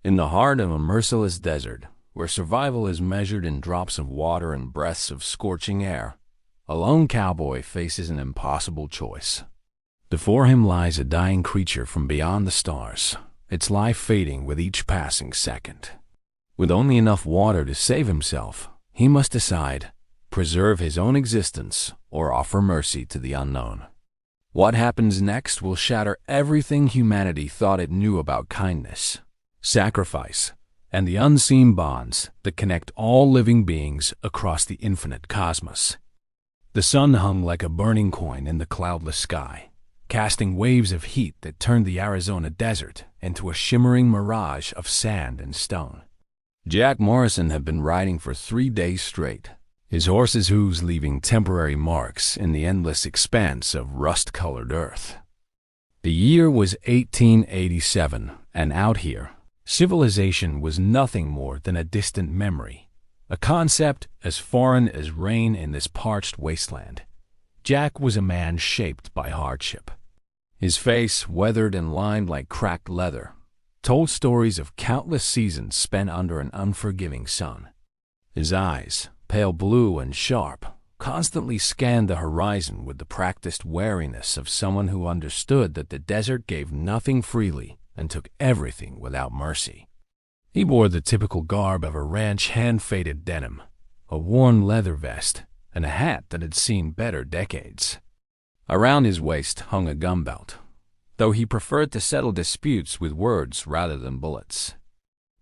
In the heart of a merciless desert, where survival is measured in drops of water and breaths of scorching air, a lone cowboy faces an impossible choice. Before him lies a dying creature from beyond the stars, its life fading with each passing second. With only enough water to save himself, he must decide, preserve his own existence or offer mercy to the unknown. What happens next will shatter everything humanity thought it knew about kindness, sacrifice, and the unseen bonds that connect all living beings across the infinite cosmos. The sun hung like a burning coin in the cloudless sky, casting waves of heat that turned the Arizona desert into a shimmering mirage of sand and stone. Jack Morrison had been riding for 3 days straight, his horse's hooves leaving temporary marks in the endless expanse of rust-colored earth. The year was 1887, and out here, civilization was nothing more than a distant memory, a concept as foreign as rain in this parched wasteland. Jack was a man shaped by hardship. His face, weathered and lined like cracked leather, told stories of countless seasons spent under an unforgiving sun. His eyes, pale blue and sharp, constantly scanned the horizon with the practiced wariness of someone who understood that the desert gave nothing freely and took everything without mercy. He wore the typical garb of a ranch hand-faded denim, a worn leather vest, and a hat that had seen better decades. Around his waist hung a gun belt, though he preferred to settle disputes with words rather than bullets.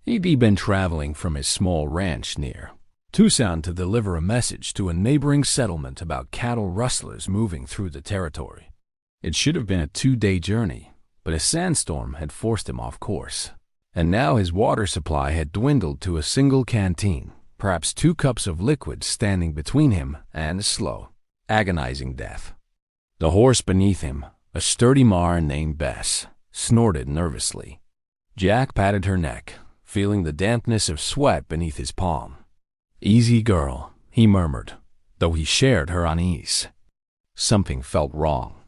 He'd been traveling from his small ranch near Tucson to deliver a message to a neighboring settlement about cattle rustlers moving through the territory. It should have been a 2-day journey, but a sandstorm had forced him off course, and now his water supply had dwindled to a single canteen, perhaps 2 cups of liquid standing between him and slow, agonizing death. The horse beneath him, a sturdy mare named Bess, snorted nervously. Jack patted her neck, feeling the dampness of sweat beneath his palm. "Easy, girl," he murmured, though he shared her unease. Something felt wrong.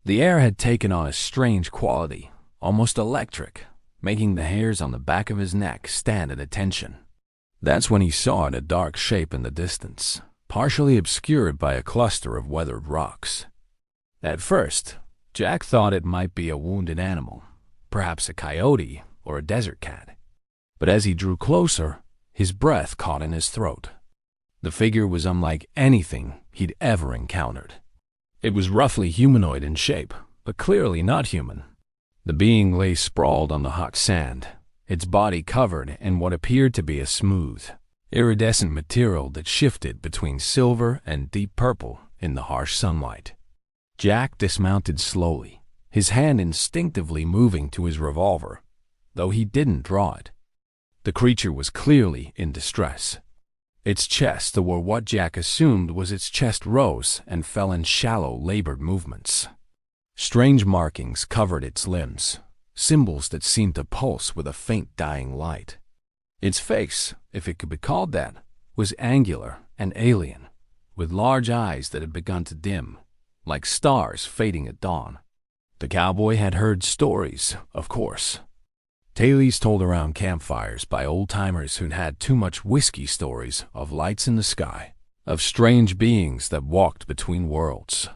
The air had taken on a strange quality, almost electric, making the hairs on the back of his neck stand at attention. That's when he saw it, a dark shape in the distance, partially obscured by a cluster of weathered rocks. At first, Jack thought it might be a wounded animal, perhaps a coyote or a desert cat. But as he drew closer, his breath caught in his throat. The figure was unlike anything he'd ever encountered. It was roughly humanoid in shape, but clearly not human. The being lay sprawled on the hot sand, its body covered in what appeared to be a smooth, iridescent material that shifted between silver and deep purple in the harsh sunlight. Jack dismounted slowly, his hand instinctively moving to his revolver, though he didn't draw it. The creature was clearly in distress. Its chest, or what Jack assumed was its chest, rose and fell in shallow, labored movements. Strange markings covered its limbs, symbols that seemed to pulse with a faint dying light. Its face, if it could be called that, was angular and alien, with large eyes that had begun to dim, like stars fading at dawn. The cowboy had heard stories, of course. Tales told around campfires by old-timers who'd had too much whiskey, stories of lights in the sky, of strange beings that walked between worlds.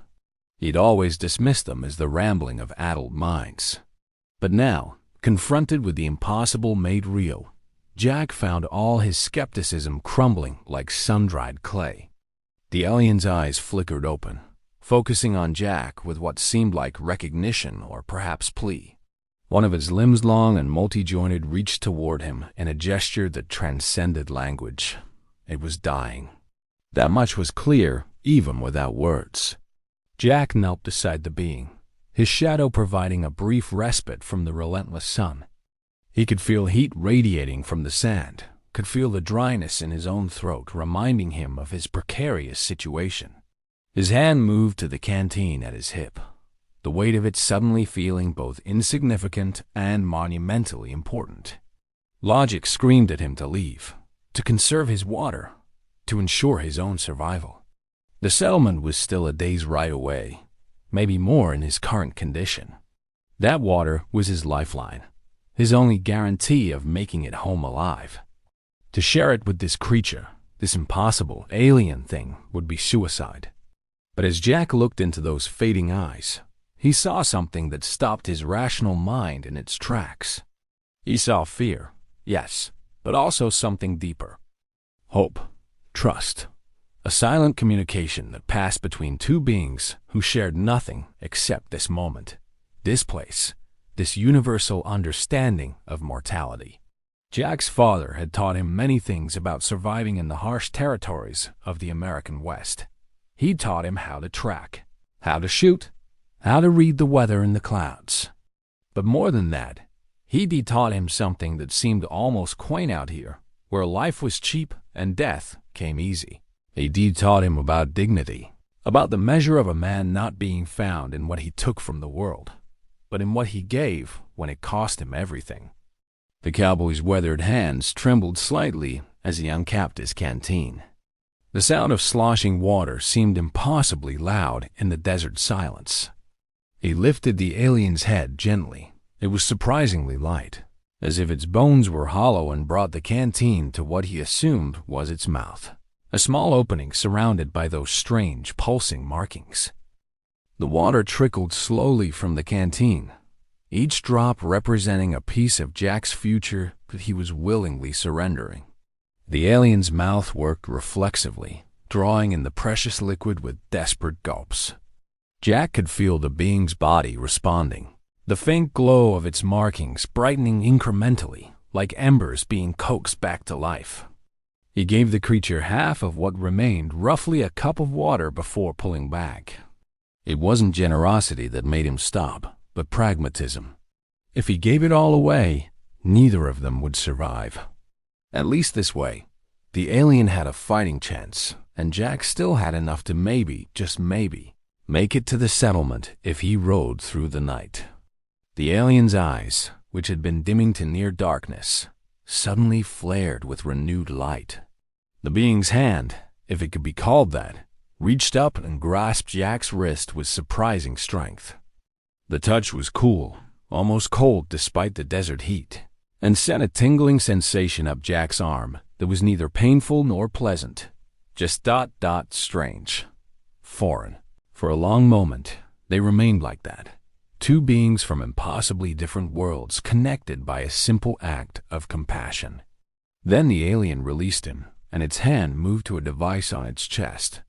He'd always dismissed them as the rambling of addled minds. But now, confronted with the impossible made real, Jack found all his skepticism crumbling like sun-dried clay. The alien's eyes flickered open, focusing on Jack with what seemed like recognition or perhaps plea. One of its limbs, long and multi-jointed, reached toward him in a gesture that transcended language. It was dying. That much was clear, even without words. Jack knelt beside the being, his shadow providing a brief respite from the relentless sun. He could feel heat radiating from the sand, could feel the dryness in his own throat, reminding him of his precarious situation. His hand moved to the canteen at his hip, the weight of it suddenly feeling both insignificant and monumentally important. Logic screamed at him to leave, to conserve his water, to ensure his own survival. The settlement was still a day's ride away, maybe more in his current condition. That water was his lifeline, his only guarantee of making it home alive. To share it with this creature, this impossible alien thing, would be suicide. But as Jack looked into those fading eyes, he saw something that stopped his rational mind in its tracks. He saw fear, yes, but also something deeper. Hope, trust, a silent communication that passed between two beings who shared nothing except this moment, this place, this universal understanding of mortality. Jack's father had taught him many things about surviving in the harsh territories of the American West. He taught him how to track, how to shoot, how to read the weather in the clouds. But more than that, he taught him something that seemed almost quaint out here, where life was cheap and death came easy. He taught him about dignity, about the measure of a man not being found in what he took from the world, but in what he gave when it cost him everything. The cowboy's weathered hands trembled slightly as he uncapped his canteen. The sound of sloshing water seemed impossibly loud in the desert silence. He lifted the alien's head gently. It was surprisingly light, as if its bones were hollow, and brought the canteen to what he assumed was its mouth, a small opening surrounded by those strange, pulsing markings. The water trickled slowly from the canteen, each drop representing a piece of Jack's future that he was willingly surrendering. The alien's mouth worked reflexively, drawing in the precious liquid with desperate gulps. Jack could feel the being's body responding, the faint glow of its markings brightening incrementally, like embers being coaxed back to life. He gave the creature half of what remained, roughly a cup of water, before pulling back. It wasn't generosity that made him stop, but pragmatism. If he gave it all away, neither of them would survive. At least this way, the alien had a fighting chance, and Jack still had enough to maybe, just maybe, make it to the settlement if he rode through the night. The alien's eyes, which had been dimming to near darkness, suddenly flared with renewed light. The being's hand, if it could be called that, reached up and grasped Jack's wrist with surprising strength. The touch was cool, almost cold despite the desert heat, and sent a tingling sensation up Jack's arm that was neither painful nor pleasant, just strange, foreign. For a long moment, they remained like that, two beings from impossibly different worlds connected by a simple act of compassion. Then the alien released him, and its hand moved to a device on its chest,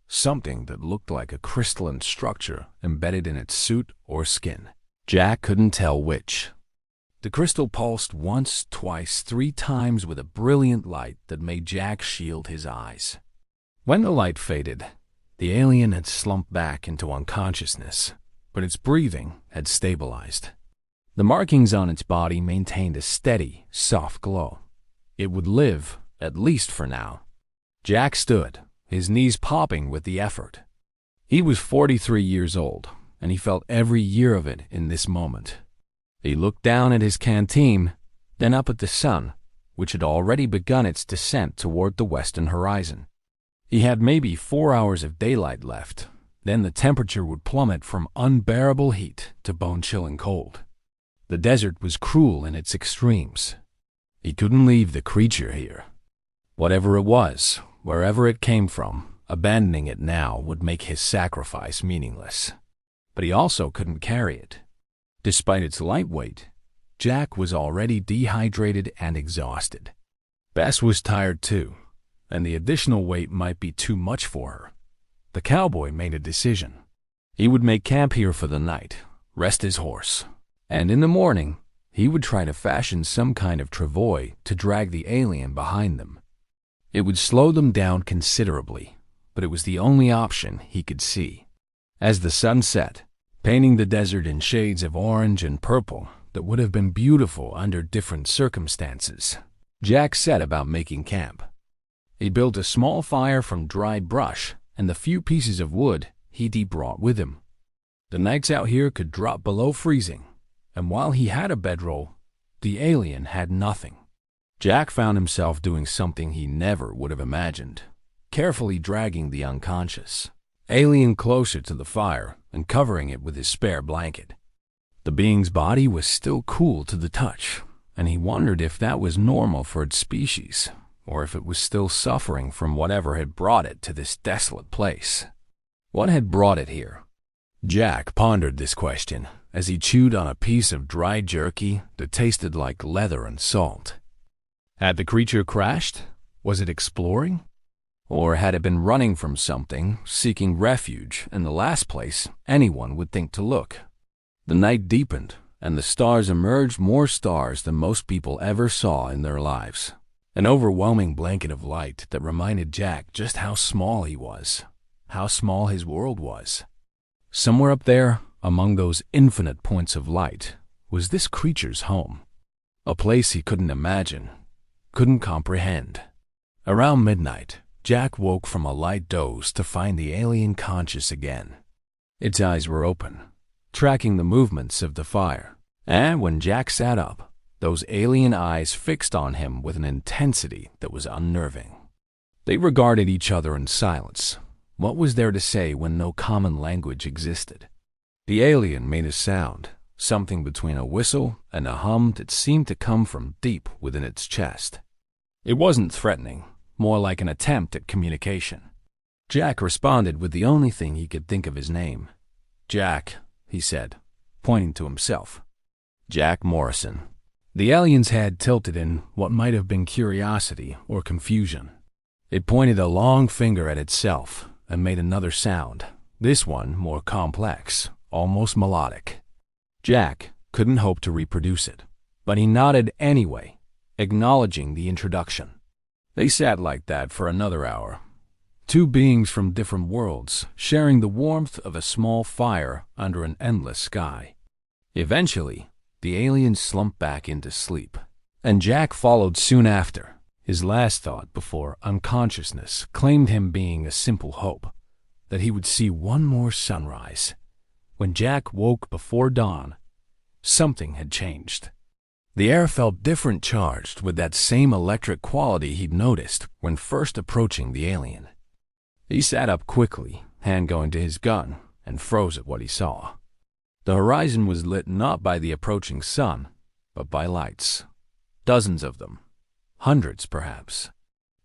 something that looked like a crystalline structure embedded in its suit or skin. Jack couldn't tell which. The crystal pulsed once, twice, 3 times with a brilliant light that made Jack shield his eyes. When the light faded, the alien had slumped back into unconsciousness, but its breathing had stabilized. The markings on its body maintained a steady, soft glow. It would live, at least for now. Jack stood, his knees popping with the effort. He was 43 years old, and he felt every year of it in this moment. He looked down at his canteen, then up at the sun, which had already begun its descent toward the western horizon. He had maybe 4 hours of daylight left, then the temperature would plummet from unbearable heat to bone-chilling cold. The desert was cruel in its extremes. He couldn't leave the creature here. Whatever it was, wherever it came from, abandoning it now would make his sacrifice meaningless. But he also couldn't carry it. Despite its light weight, Jack was already dehydrated and exhausted. Bess was tired too, and the additional weight might be too much for her. The cowboy made a decision. He would make camp here for the night, rest his horse, and in the morning, he would try to fashion some kind of travois to drag the alien behind them. It would slow them down considerably, but it was the only option he could see. As the sun set, painting the desert in shades of orange and purple that would have been beautiful under different circumstances, Jack set about making camp. He built a small fire from dried brush and the few pieces of wood he brought with him. The nights out here could drop below freezing, and while he had a bedroll, the alien had nothing. Jack found himself doing something he never would have imagined, carefully dragging the unconscious alien closer to the fire and covering it with his spare blanket. The being's body was still cool to the touch, and he wondered if that was normal for its species, or if it was still suffering from whatever had brought it to this desolate place. What had brought it here? Jack pondered this question as he chewed on a piece of dry jerky that tasted like leather and salt. Had the creature crashed? Was it exploring? Or had it been running from something, seeking refuge in the last place anyone would think to look? The night deepened, and the stars emerged, more stars than most people ever saw in their lives. An overwhelming blanket of light that reminded Jack just how small he was, how small his world was. Somewhere up there, among those infinite points of light, was this creature's home. A place he couldn't imagine, couldn't comprehend. Around midnight, Jack woke from a light doze to find the alien conscious again. Its eyes were open, tracking the movements of the fire. And when Jack sat up, those alien eyes fixed on him with an intensity that was unnerving. They regarded each other in silence. What was there to say when no common language existed? The alien made a sound, something between a whistle and a hum that seemed to come from deep within its chest. It wasn't threatening, more like an attempt at communication. Jack responded with the only thing he could think of: his name. "Jack," he said, pointing to himself. Jack Morrison. The alien's head tilted in what might have been curiosity or confusion. It pointed a long finger at itself and made another sound, this one more complex, almost melodic. Jack couldn't hope to reproduce it, but he nodded anyway, acknowledging the introduction. They sat like that for another hour. Two beings from different worlds, sharing the warmth of a small fire under an endless sky. Eventually, the alien slumped back into sleep, and Jack followed soon after, his last thought before unconsciousness claimed him being a simple hope that he would see one more sunrise. When Jack woke before dawn, something had changed. The air felt different, charged with that same electric quality he'd noticed when first approaching the alien. He sat up quickly, hand going to his gun, and froze at what he saw. The horizon was lit not by the approaching sun, but by lights. Dozens of them. Hundreds, perhaps.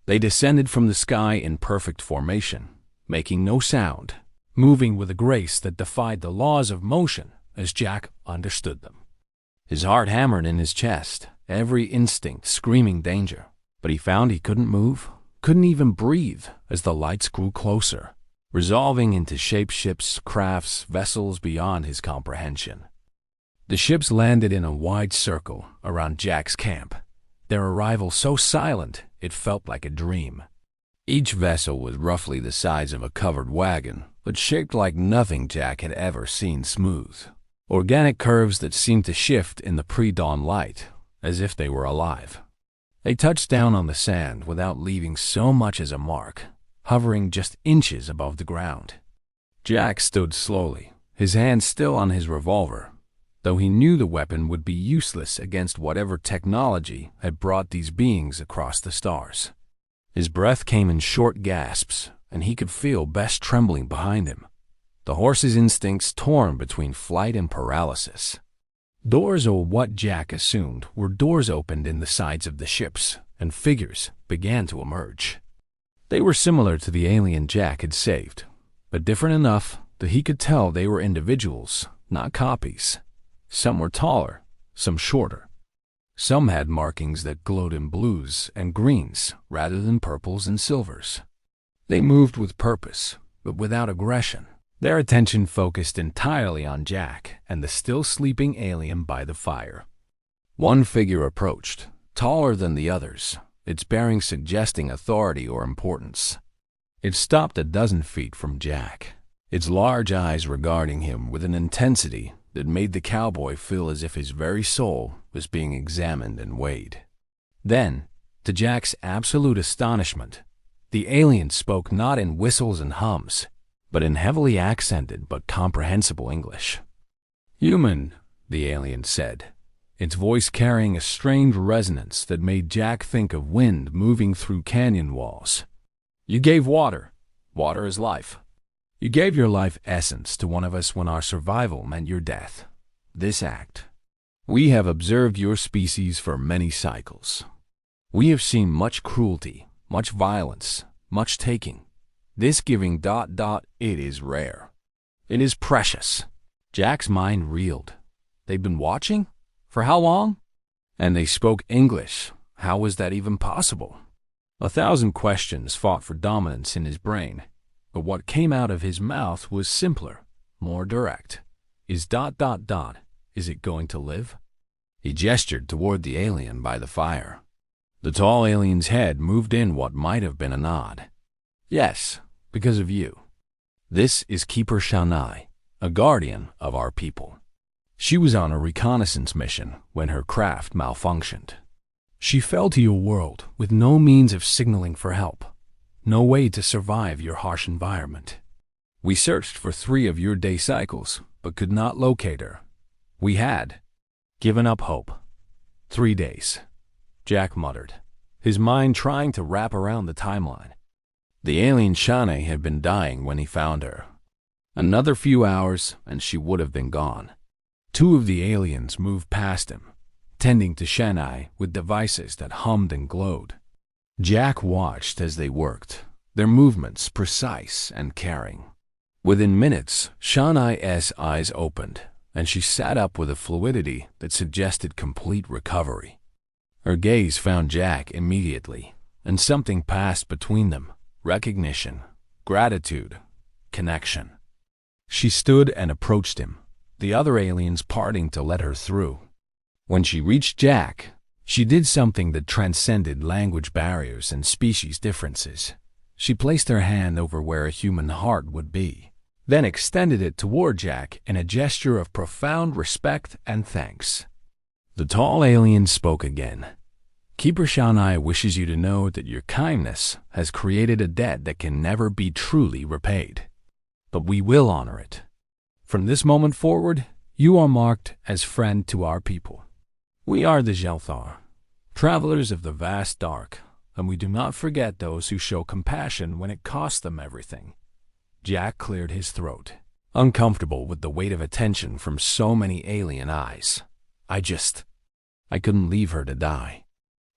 They descended from the sky in perfect formation, making no sound, moving with a grace that defied the laws of motion as Jack understood them. His heart hammered in his chest, every instinct screaming danger, but he found he couldn't move, couldn't even breathe as the lights grew closer, resolving into shapeships, crafts, vessels beyond his comprehension. The ships landed in a wide circle around Jack's camp, their arrival so silent it felt like a dream. Each vessel was roughly the size of a covered wagon, but shaped like nothing Jack had ever seen. Smooth, organic curves that seemed to shift in the pre-dawn light, as if they were alive. They touched down on the sand without leaving so much as a mark, hovering just inches above the ground. Jack stood slowly, his hand still on his revolver, though he knew the weapon would be useless against whatever technology had brought these beings across the stars. His breath came in short gasps, and he could feel Bess trembling behind him, the horse's instincts torn between flight and paralysis. Doors, or what Jack assumed were doors, opened in the sides of the ships, and figures began to emerge. They were similar to the alien Jack had saved, but different enough that he could tell they were individuals, not copies. Some were taller, some shorter. Some had markings that glowed in blues and greens rather than purples and silvers. They moved with purpose, but without aggression. Their attention focused entirely on Jack and the still sleeping alien by the fire. One figure approached, taller than the others, its bearing suggesting authority or importance. It stopped a dozen feet from Jack, its large eyes regarding him with an intensity that made the cowboy feel as if his very soul was being examined and weighed. Then, to Jack's absolute astonishment, the alien spoke not in whistles and hums, but in heavily accented but comprehensible English. "Human," the alien said, its voice carrying a strange resonance that made Jack think of wind moving through canyon walls. "You gave water. Water is life. You gave your life essence to one of us when our survival meant your death. this act. We have observed your species for many cycles. We have seen much cruelty, much violence, much taking. This giving ... it is rare. It is precious. Jack's mind reeled. They'd been watching? For how long? And they spoke English. How was that even possible? 1,000 questions fought for dominance in his brain, but what came out of his mouth was simpler, more direct. Is ... is it going to live? He gestured toward the alien by the fire. The tall alien's head moved in what might have been a nod. Yes, because of you. This is Keeper Shanai, a guardian of our people. She was on a reconnaissance mission when her craft malfunctioned. She fell to your world with no means of signaling for help, no way to survive your harsh environment. We searched for 3 of your day cycles, but could not locate her. We had given up hope. 3 days, Jack muttered, his mind trying to wrap around the timeline. The alien Shanae had been dying when he found her. Another few hours and she would have been gone. 2 of the aliens moved past him, tending to Shanae with devices that hummed and glowed. Jack watched as they worked, their movements precise and caring. Within minutes, Shanae's eyes opened, and she sat up with a fluidity that suggested complete recovery. Her gaze found Jack immediately, and something passed between them: recognition, gratitude, connection. She stood and approached him, the other aliens parting to let her through. When she reached Jack, she did something that transcended language barriers and species differences. She placed her hand over where a human heart would be, then extended it toward Jack in a gesture of profound respect and thanks. The tall alien spoke again. Keeper Shanai wishes you to know that your kindness has created a debt that can never be truly repaid. But we will honor it. From this moment forward, you are marked as friend to our people. We are the Jelthar, travelers of the vast dark, and we do not forget those who show compassion when it costs them everything. Jack cleared his throat, uncomfortable with the weight of attention from so many alien eyes. I couldn't leave her to die.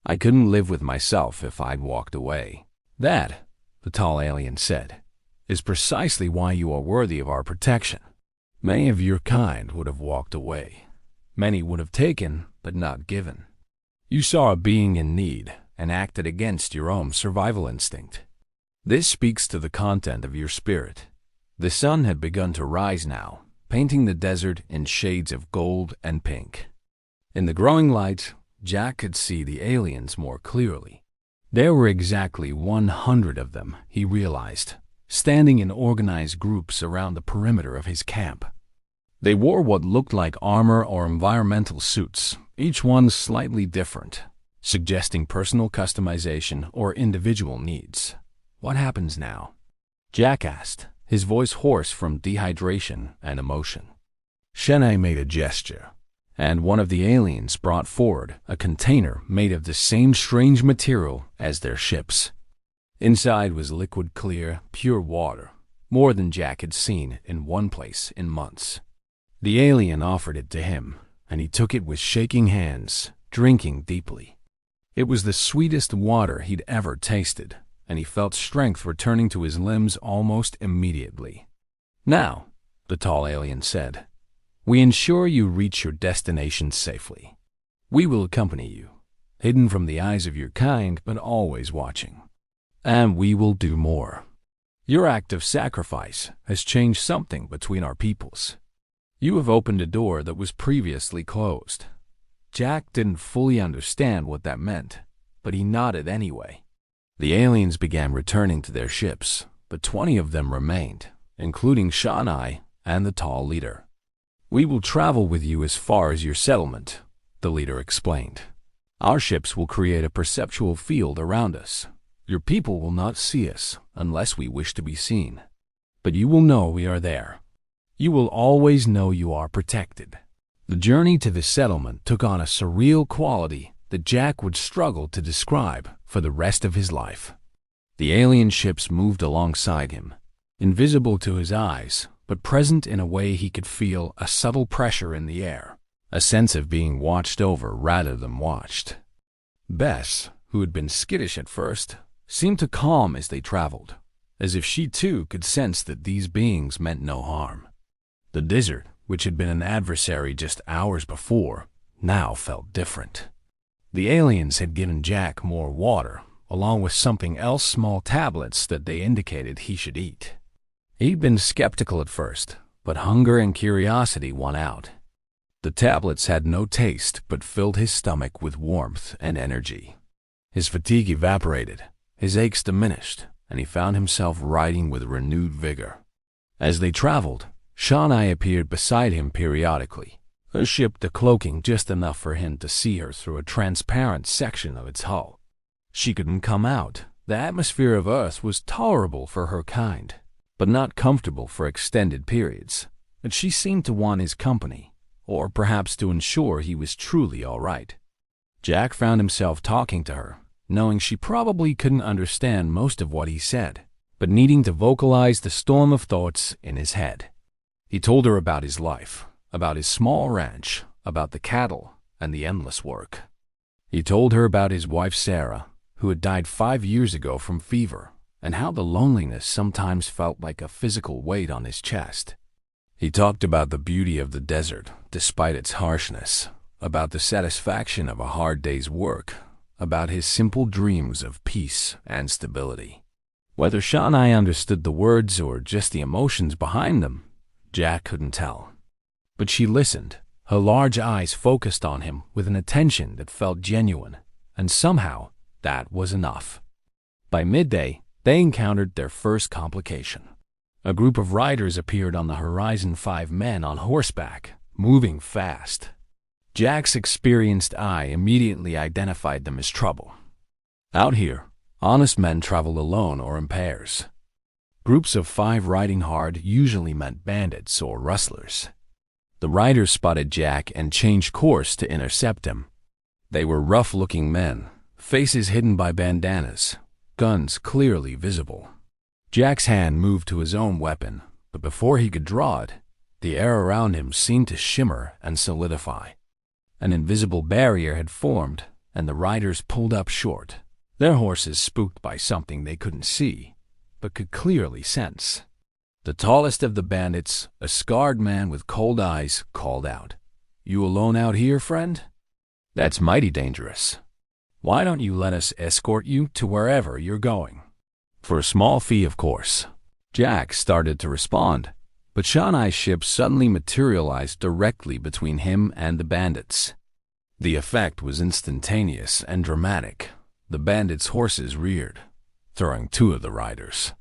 I couldn't live with myself if I'd walked away. That, the tall alien said, is precisely why you are worthy of our protection. Many of your kind would have walked away. Many would have taken, but not given. You saw a being in need and acted against your own survival instinct. This speaks to the content of your spirit. The sun had begun to rise now, painting the desert in shades of gold and pink. In the growing light, Jack could see the aliens more clearly. There were exactly 100 of them, he realized, standing in organized groups around the perimeter of his camp. They wore what looked like armor or environmental suits, each one slightly different, suggesting personal customization or individual needs. What happens now? Jack asked, his voice hoarse from dehydration and emotion. Shanae made a gesture, and one of the aliens brought forward a container made of the same strange material as their ships. Inside was liquid clear, pure water, more than Jack had seen in one place in months. The alien offered it to him, and he took it with shaking hands, drinking deeply. It was the sweetest water he'd ever tasted, and he felt strength returning to his limbs almost immediately. Now, the tall alien said, we ensure you reach your destination safely. We will accompany you, hidden from the eyes of your kind, but always watching. And we will do more. Your act of sacrifice has changed something between our peoples. You have opened a door that was previously closed. Jack didn't fully understand what that meant, but he nodded anyway. The aliens began returning to their ships, but 20 of them remained, including Shanai and the tall leader. We will travel with you as far as your settlement, the leader explained. Our ships will create a perceptual field around us. Your people will not see us unless we wish to be seen, but you will know we are there. You will always know you are protected. The journey to the settlement took on a surreal quality that Jack would struggle to describe for the rest of his life. The alien ships moved alongside him. Invisible to his eyes, but present in a way he could feel a subtle pressure in the air, a sense of being watched over rather than watched. Bess, who had been skittish at first, seemed to calm as they traveled, as if she too could sense that these beings meant no harm. The desert, which had been an adversary just hours before, now felt different. The aliens had given Jack more water, along with something else, small tablets that they indicated he should eat. He'd been skeptical at first, but hunger and curiosity won out. The tablets had no taste but filled his stomach with warmth and energy. His fatigue evaporated, his aches diminished, and he found himself riding with renewed vigor. As they traveled, Shawnai appeared beside him periodically, her ship decloaking just enough for him to see her through a transparent section of its hull. She couldn't come out. The atmosphere of Earth was tolerable for her kind, but not comfortable for extended periods, and she seemed to want his company, or perhaps to ensure he was truly all right. Jack found himself talking to her, knowing she probably couldn't understand most of what he said, but needing to vocalize the storm of thoughts in his head. He told her about his life, about his small ranch, about the cattle, and the endless work. He told her about his wife Sarah, who had died 5 years ago from fever, and how the loneliness sometimes felt like a physical weight on his chest. He talked about the beauty of the desert, despite its harshness, about the satisfaction of a hard day's work, about his simple dreams of peace and stability. Whether Shawnai understood the words or just the emotions behind them, Jack couldn't tell. But she listened, her large eyes focused on him with an attention that felt genuine, and somehow that was enough. By midday, they encountered their first complication. A group of riders appeared on the horizon, 5 men on horseback, moving fast. Jack's experienced eye immediately identified them as trouble. Out here, honest men travel alone or in pairs. Groups of 5 riding hard usually meant bandits or rustlers. The riders spotted Jack and changed course to intercept him. They were rough-looking men, faces hidden by bandanas, guns clearly visible. Jack's hand moved to his own weapon, but before he could draw it, the air around him seemed to shimmer and solidify. An invisible barrier had formed, and the riders pulled up short, their horses spooked by something they couldn't see, but could clearly sense. The tallest of the bandits, a scarred man with cold eyes, called out, "You alone out here, friend? That's mighty dangerous. Why don't you let us escort you to wherever you're going?" For a small fee, of course. Jack started to respond, but Shawnai's ship suddenly materialized directly between him and the bandits. The effect was instantaneous and dramatic. The bandits' horses reared, throwing 2 of the riders.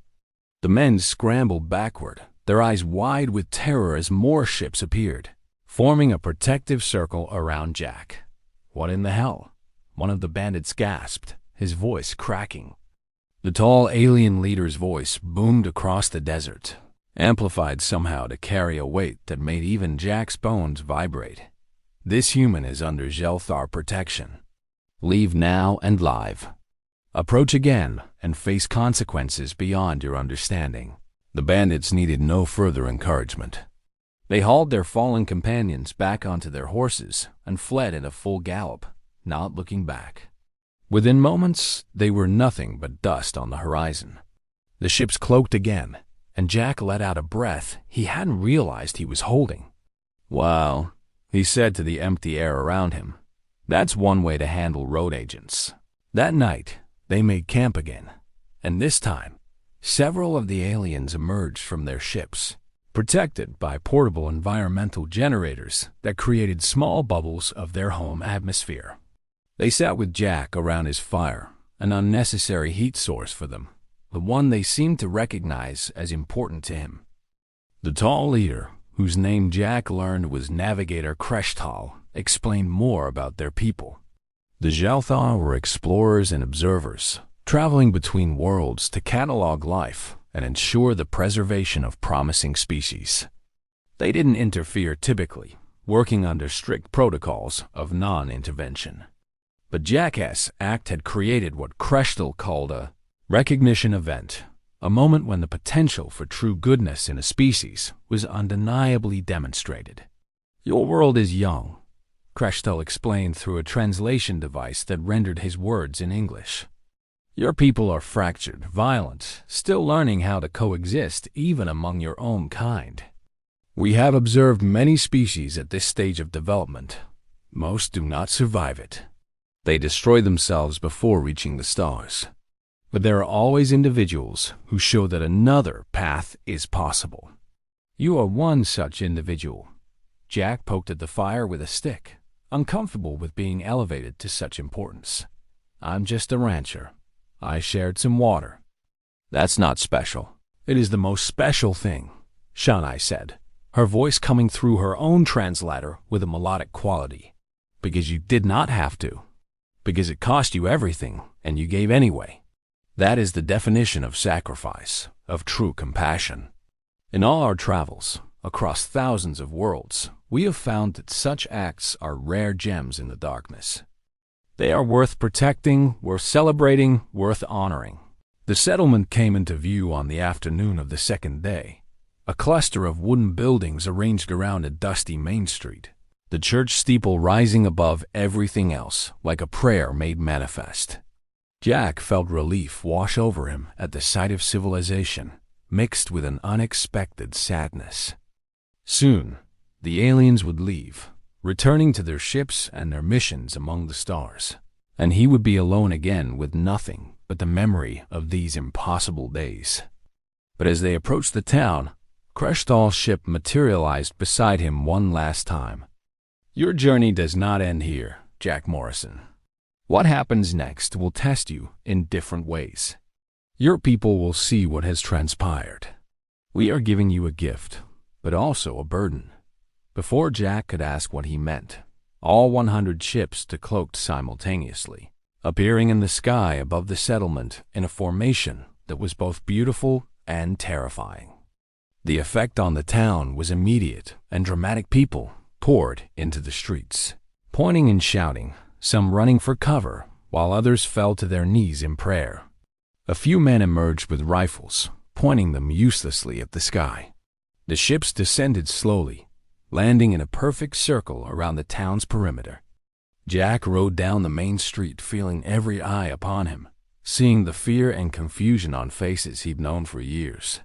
The men scrambled backward, their eyes wide with terror as more ships appeared, forming a protective circle around Jack. "What in the hell?" one of the bandits gasped, his voice cracking. The tall alien leader's voice boomed across the desert, amplified somehow to carry a weight that made even Jack's bones vibrate. "This human is under Xelthar protection. Leave now and live. Approach again and face consequences beyond your understanding." The bandits needed no further encouragement. They hauled their fallen companions back onto their horses and fled at a full gallop, not looking back. Within moments, they were nothing but dust on the horizon. The ships cloaked again, and Jack let out a breath he hadn't realized he was holding. "Wow," he said to the empty air around him. "That's one way to handle road agents." That night, they made camp again, and this time, several of the aliens emerged from their ships, protected by portable environmental generators that created small bubbles of their home atmosphere. They sat with Jack around his fire, an unnecessary heat source for them, the one they seemed to recognize as important to him. The tall leader, whose name Jack learned was Navigator Kreshtal, explained more about their people. The Xelthar were explorers and observers, traveling between worlds to catalog life and ensure the preservation of promising species. They didn't interfere typically, working under strict protocols of non-intervention. But Jack's act had created what Kreshtal called a recognition event, a moment when the potential for true goodness in a species was undeniably demonstrated. "Your world is young," Kreshtal explained through a translation device that rendered his words in English. "Your people are fractured, violent, still learning how to coexist even among your own kind. We have observed many species at this stage of development. Most do not survive it. They destroy themselves before reaching the stars. But there are always individuals who show that another path is possible. You are one such individual." Jack poked at the fire with a stick, uncomfortable with being elevated to such importance. "I'm just a rancher. I shared some water." "That's not special." "It is the most special thing," Shanai said, her voice coming through her own translator with a melodic quality. "Because you did not have to. Because it cost you everything, and you gave anyway. That is the definition of sacrifice, of true compassion. In all our travels, across thousands of worlds, we have found that such acts are rare gems in the darkness. They are worth protecting, worth celebrating, worth honoring." The settlement came into view on the afternoon of the second day, a cluster of wooden buildings arranged around a dusty main street, the church steeple rising above everything else like a prayer made manifest. Jack felt relief wash over him at the sight of civilization, mixed with an unexpected sadness. Soon, the aliens would leave, returning to their ships and their missions among the stars, and he would be alone again with nothing but the memory of these impossible days. But as they approached the town, Kreshtal's ship materialized beside him one last time. "Your journey does not end here, Jack Morrison. What happens next will test you in different ways. Your people will see what has transpired. We are giving you a gift, but also a burden." Before Jack could ask what he meant, all 100 ships decloaked simultaneously, appearing in the sky above the settlement in a formation that was both beautiful and terrifying. The effect on the town was immediate, and dramatic people poured into the streets, pointing and shouting, some running for cover, while others fell to their knees in prayer. A few men emerged with rifles, pointing them uselessly at the sky. The ships descended slowly, landing in a perfect circle around the town's perimeter. Jack rode down the main street, feeling every eye upon him, seeing the fear and confusion on faces he'd known for years.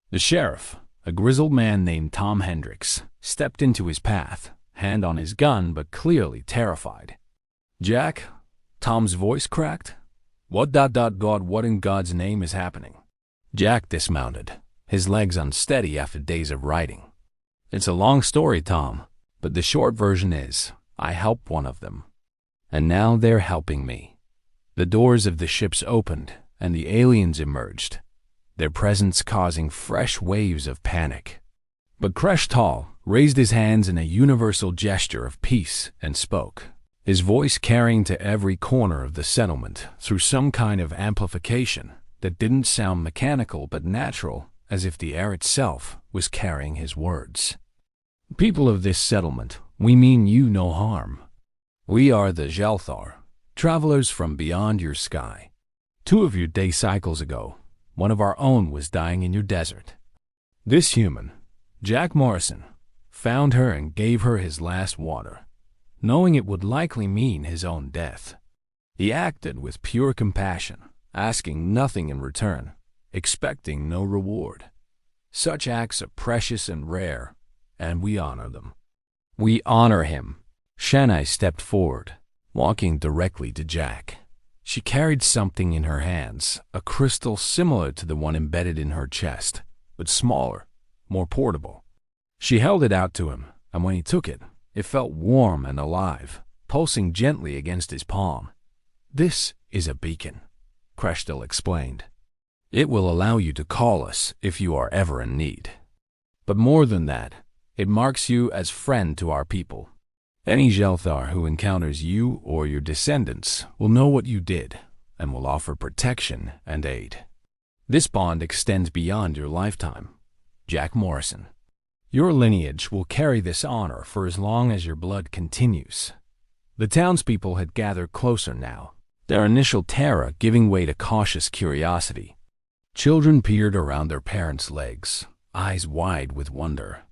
The sheriff, a grizzled man named Tom Hendricks, stepped into his path, hand on his gun but clearly terrified. "Jack," Tom's voice cracked. What in God's name is happening?" Jack dismounted, his legs unsteady after days of riding. "It's a long story, Tom, but the short version is, I helped one of them. And now they're helping me." The doors of the ships opened, and the aliens emerged, their presence causing fresh waves of panic. But Kreshtal raised his hands in a universal gesture of peace and spoke, his voice carrying to every corner of the settlement through some kind of amplification that didn't sound mechanical but natural, as if the air itself was carrying his words. "People of this settlement, we mean you no harm. We are the Jelthar, travelers from beyond your sky. 2 of your day cycles ago, one of our own was dying in your desert. This human, Jack Morrison, found her and gave her his last water, knowing it would likely mean his own death. He acted with pure compassion, asking nothing in return, expecting no reward. Such acts are precious and rare, and we honor them." "We honor him." Shanai stepped forward, walking directly to Jack. She carried something in her hands, a crystal similar to the one embedded in her chest, but smaller, more portable. She held it out to him, and when he took it, it felt warm and alive, pulsing gently against his palm. "This is a beacon," Kreshtal explained. "It will allow you to call us if you are ever in need. But more than that, it marks you as friend to our people. Any Jelthar who encounters you or your descendants will know what you did and will offer protection and aid. This bond extends beyond your lifetime. Jack Morrison, your lineage will carry this honor for as long as your blood continues." The townspeople had gathered closer now, their initial terror giving way to cautious curiosity. Children peered around their parents' legs, eyes wide with wonder.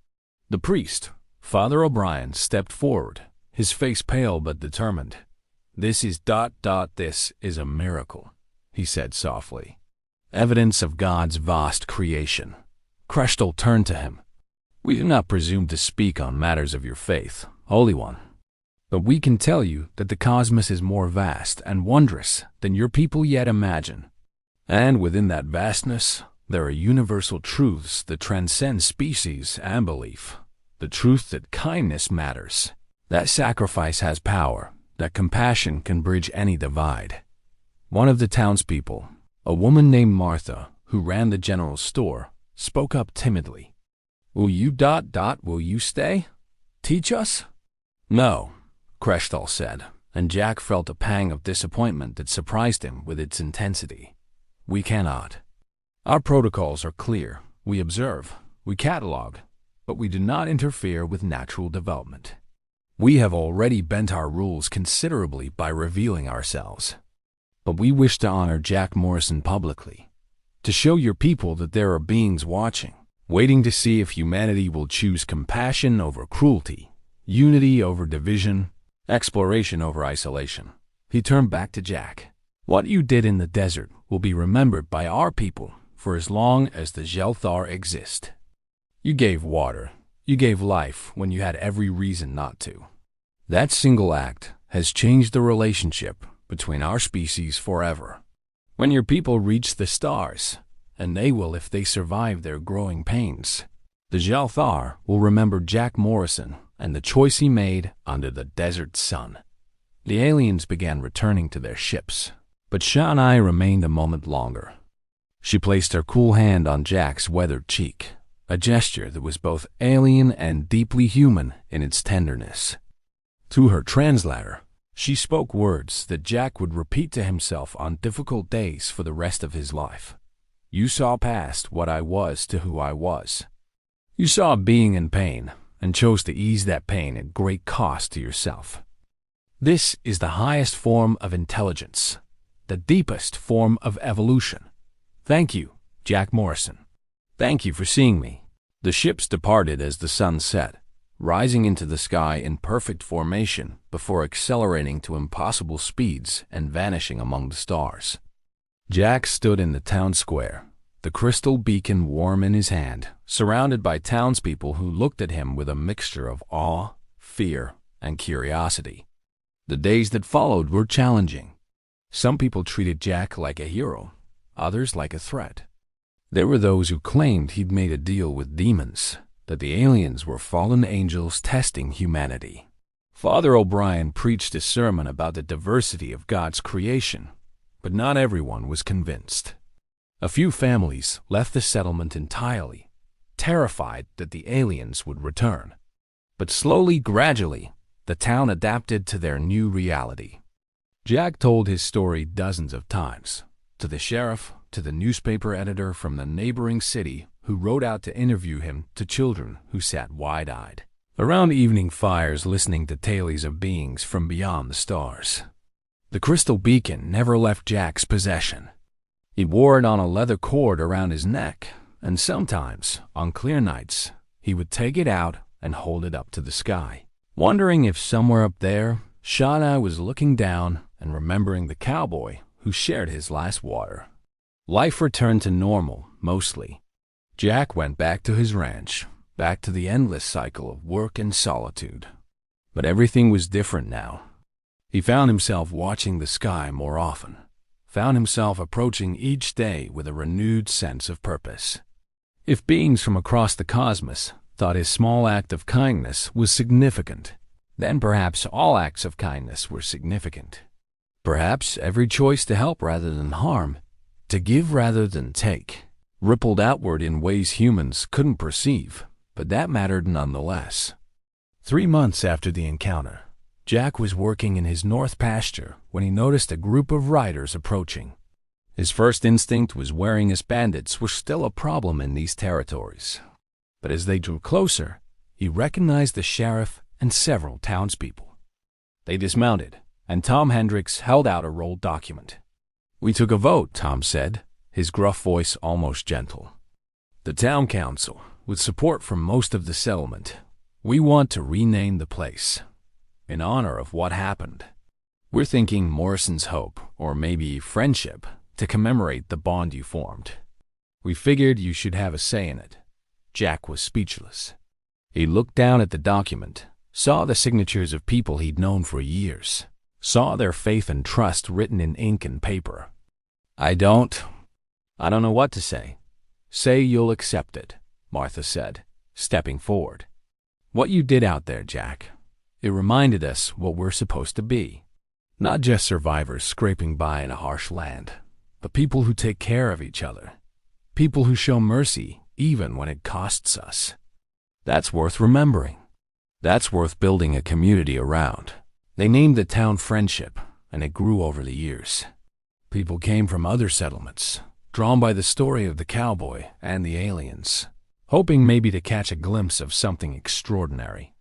The priest, Father O'Brien, stepped forward, his face pale but determined. This is a miracle, he said softly. Evidence of God's vast creation. Crystal turned to him. We do not presume to speak on matters of your faith, Holy One. But we can tell you that the cosmos is more vast and wondrous than your people yet imagine. And within that vastness, there are universal truths that transcend species and belief. The truth that kindness matters, that sacrifice has power, that compassion can bridge any divide. One of the townspeople, a woman named Martha, who ran the general store, spoke up timidly. Will you stay? Teach us? No, Crystal said, and Jack felt a pang of disappointment that surprised him with its intensity. We cannot. Our protocols are clear. We observe, we catalog, but we do not interfere with natural development. We have already bent our rules considerably by revealing ourselves. But we wish to honor Jack Morrison publicly, to show your people that there are beings watching, waiting to see if humanity will choose compassion over cruelty, unity over division, exploration over isolation. He turned back to Jack. What you did in the desert will be remembered by our people for as long as the Xelthar exist. You gave water, you gave life when you had every reason not to. That single act has changed the relationship between our species forever. When your people reach the stars, and they will if they survive their growing pains, the Xelthar will remember Jack Morrison and the choice he made under the desert sun. The aliens began returning to their ships, but Shani remained a moment longer. She placed her cool hand on Jack's weathered cheek, a gesture that was both alien and deeply human in its tenderness. To her translator, she spoke words that Jack would repeat to himself on difficult days for the rest of his life. You saw past what I was to who I was. You saw a being in pain and chose to ease that pain at great cost to yourself. This is the highest form of intelligence, the deepest form of evolution. Thank you, Jack Morrison. Thank you for seeing me. The ships departed as the sun set, rising into the sky in perfect formation before accelerating to impossible speeds and vanishing among the stars. Jack stood in the town square, the crystal beacon warm in his hand, surrounded by townspeople who looked at him with a mixture of awe, fear, and curiosity. The days that followed were challenging. Some people treated Jack like a hero, others like a threat. There were those who claimed he'd made a deal with demons, that the aliens were fallen angels testing humanity. Father O'Brien preached a sermon about the diversity of God's creation, but not everyone was convinced. A few families left the settlement entirely, terrified that the aliens would return. But slowly, gradually, the town adapted to their new reality. Jack told his story dozens of times, to the sheriff, to the newspaper editor from the neighboring city who rode out to interview him, to children who sat wide-eyed around evening fires listening to tales of beings from beyond the stars. The crystal beacon never left Jack's possession. He wore it on a leather cord around his neck, and sometimes, on clear nights, he would take it out and hold it up to the sky, wondering if somewhere up there, Shana was looking down and remembering the cowboy who shared his last water. Life returned to normal, mostly. Jack went back to his ranch, back to the endless cycle of work and solitude. But everything was different now. He found himself watching the sky more often, found himself approaching each day with a renewed sense of purpose. If beings from across the cosmos thought his small act of kindness was significant, then perhaps all acts of kindness were significant. Perhaps every choice to help rather than harm, to give rather than take, rippled outward in ways humans couldn't perceive, but that mattered nonetheless. 3 months after the encounter, Jack was working in his north pasture when he noticed a group of riders approaching. His first instinct was wearing as bandits were still a problem in these territories. But as they drew closer, he recognized the sheriff and several townspeople. They dismounted, and Tom Hendricks held out a rolled document. "We took a vote," Tom said, his gruff voice almost gentle. "The town council, with support from most of the settlement, we want to rename the place in honor of what happened. We're thinking Morrison's Hope, or maybe Friendship, to commemorate the bond you formed. We figured you should have a say in it." Jack was speechless. He looked down at the document, saw the signatures of people he'd known for years, saw their faith and trust written in ink and paper. I don't know what to say." "Say you'll accept it," Martha said, stepping forward. "What you did out there, Jack, it reminded us what we're supposed to be. Not just survivors scraping by in a harsh land, but people who take care of each other. People who show mercy even when it costs us. That's worth remembering. That's worth building a community around." They named the town Friendship, and it grew over the years. People came from other settlements, drawn by the story of the cowboy and the aliens, hoping maybe to catch a glimpse of something extraordinary.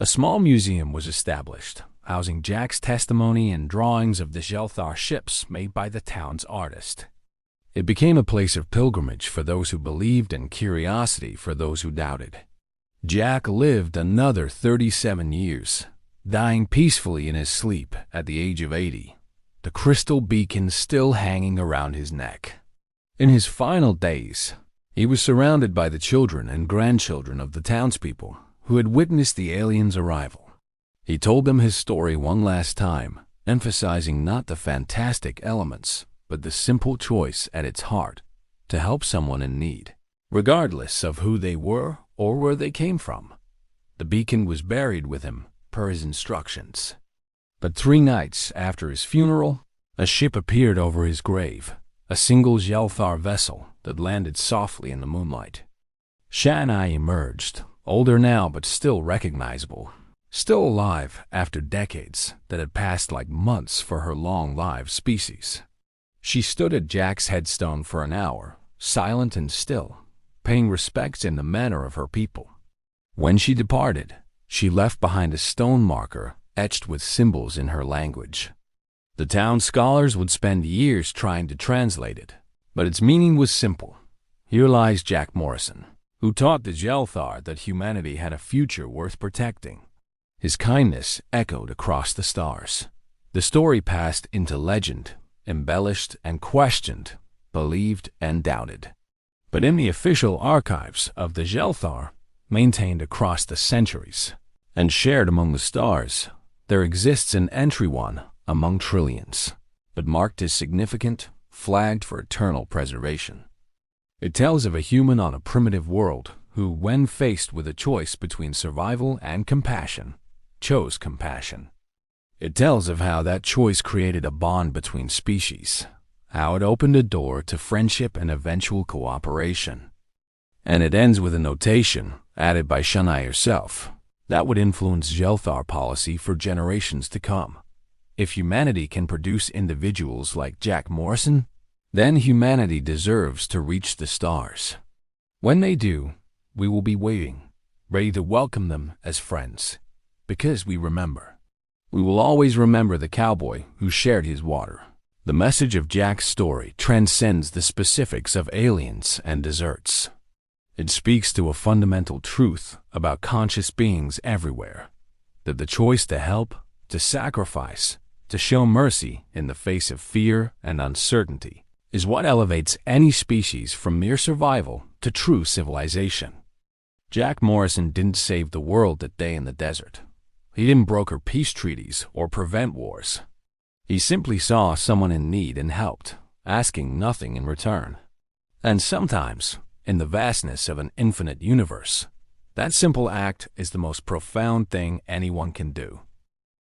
A small museum was established, housing Jack's testimony and drawings of the Xelthar ships made by the town's artist. It became a place of pilgrimage for those who believed and curiosity for those who doubted. Jack lived another 37 years, dying peacefully in his sleep at the age of 80, the crystal beacon still hanging around his neck. In his final days, he was surrounded by the children and grandchildren of the townspeople who had witnessed the aliens' arrival. He told them his story one last time, emphasizing not the fantastic elements, but the simple choice at its heart to help someone in need, regardless of who they were or where they came from. The beacon was buried with him, per his instructions. But 3 nights after his funeral, a ship appeared over his grave, a single Xelthar vessel that landed softly in the moonlight. Shanai emerged, older now but still recognizable, still alive after decades that had passed like months for her long-lived species. She stood at Jack's headstone for an hour, silent and still, paying respects in the manner of her people. When she departed, she left behind a stone marker etched with symbols in her language. The town scholars would spend years trying to translate it, but its meaning was simple. Here lies Jack Morrison, who taught the Xelthar that humanity had a future worth protecting. His kindness echoed across the stars. The story passed into legend, embellished and questioned, believed and doubted. But in the official archives of the Xelthar, maintained across the centuries and shared among the stars, there exists an entry one among trillions, but marked as significant, flagged for eternal preservation. It tells of a human on a primitive world who, when faced with a choice between survival and compassion, chose compassion. It tells of how that choice created a bond between species, how it opened a door to friendship and eventual cooperation. And it ends with a notation, added by Shanai herself, that would influence Xelthar policy for generations to come. If humanity can produce individuals like Jack Morrison, then humanity deserves to reach the stars. When they do, we will be waiting, ready to welcome them as friends, because we remember. We will always remember the cowboy who shared his water. The message of Jack's story transcends the specifics of aliens and deserts. It speaks to a fundamental truth about conscious beings everywhere, that the choice to help, to sacrifice, to show mercy in the face of fear and uncertainty is what elevates any species from mere survival to true civilization. Jack Morrison didn't save the world that day in the desert. He didn't broker peace treaties or prevent wars. He simply saw someone in need and helped, asking nothing in return. And sometimes, in the vastness of an infinite universe, that simple act is the most profound thing anyone can do.